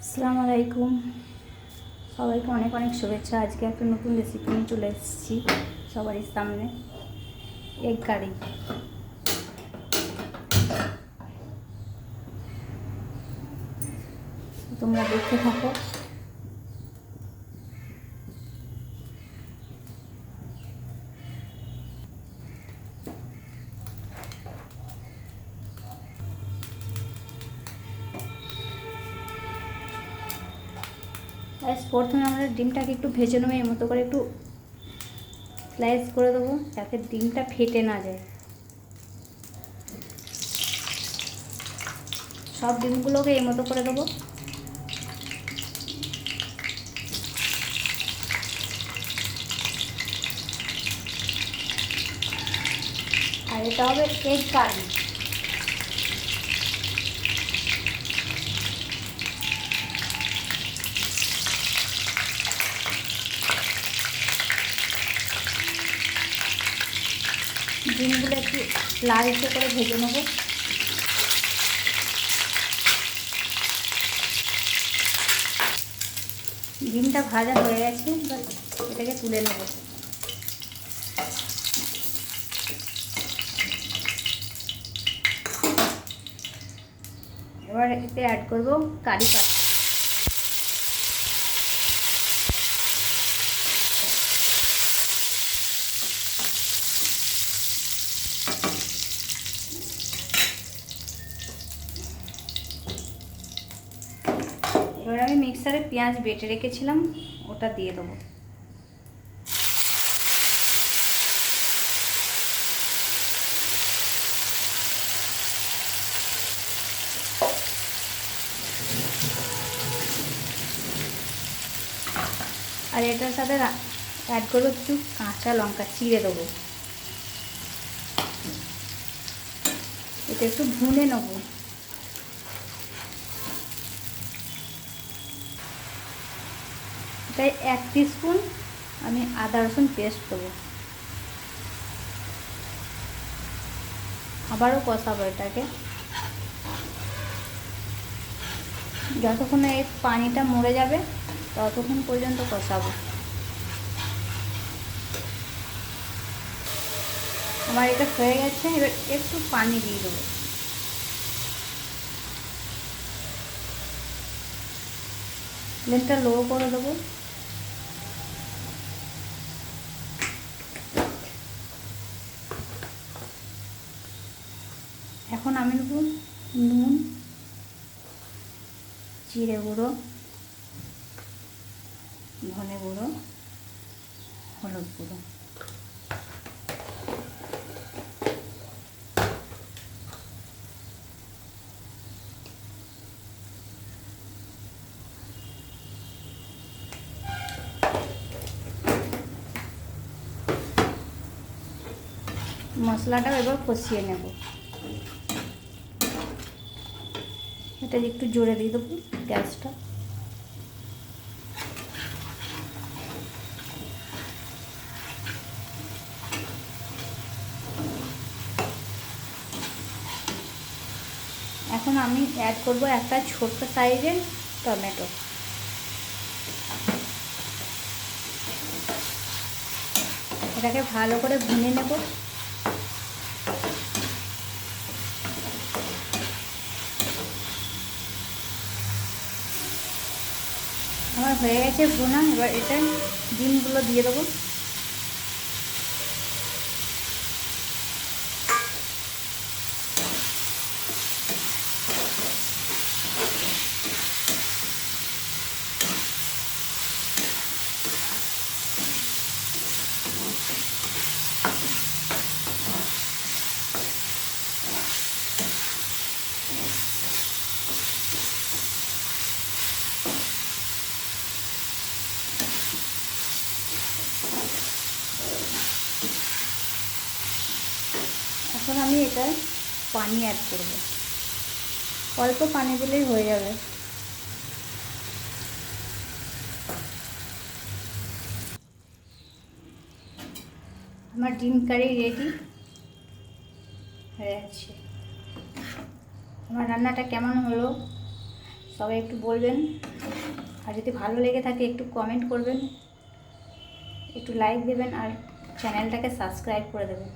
আসসালামু আলাইকুম, সবাইকে অনেক অনেক শুভেচ্ছা। আজকে একটা নতুন রেসিপি নিয়ে চলে এসেছি সবারই সামনে, এগ কারি। তোমরা দেখতে থাকো। প্রথমে আমরা ডিমটাকে একটু ভেজে নেবো, এর মতো করে একটু স্লাইস করে দেবো যাতে ডিমটা ফেটে না যায়। সব ডিমগুলোকে এই মতো করে দেবো। আর এটা হবে এগ কারি। ডিমগুলো একটু লালচে করে ভেজে নেবো। ডিমটা ভাজা হয়ে গেছে, এবার এটাকে তুলে নেব। এবার এতে অ্যাড করবো কারি পাতা। এবার আমি মিক্সারে পেঁয়াজ বেটে রেখেছিলাম, ওটা দিয়ে দেবো। আর এটার সাথে অ্যাড করবো একটু কাঁচা লঙ্কা চিড়ে দেবো। এটা একটু ভুনে নেব। তাই 1 টিস্পুন আমি আদা রসুন পেস্ট দেবো। আবারও কষাবো এটাকে যতক্ষণ এই পানিটা মরে যাবে ততক্ষণ পর্যন্ত কষাবো। আমার এটা হয়ে গেছে, এবার একটু পানি দিয়ে দেবো। ফ্লেমটা লো করে দেবো। এখন আমি নেব নুন, জিরে গুঁড়ো, ধনে গুঁড়ো, হলুদ গুঁড়ো। মশলাটা এবার কষিয়ে নেব। এটা একটু জোরে দিয়ে দেবো গ্যাসটা। এখন আমি অ্যাড করব একটা ছোট্ট সাইজের টমেটো। এটাকে ভালো করে ভুনে নেব। আমার হয়ে গেছে ভুনা। এবার এটা ডিমগুলো দিয়ে দেবো। এখন আমি এটা পানি অ্যাড করব। অল্প পানি দিলেই হয়ে যাবে। আমার ডিম কারি রেডি হয়ে আছে। আমার রান্নাটা কেমন হলো সবাই একটু বলবেন, আর যদি ভালো লেগে থাকে একটু কমেন্ট করবেন, একটু লাইক দেবেন আর চ্যানেলটাকে সাবস্ক্রাইব করে দেবেন।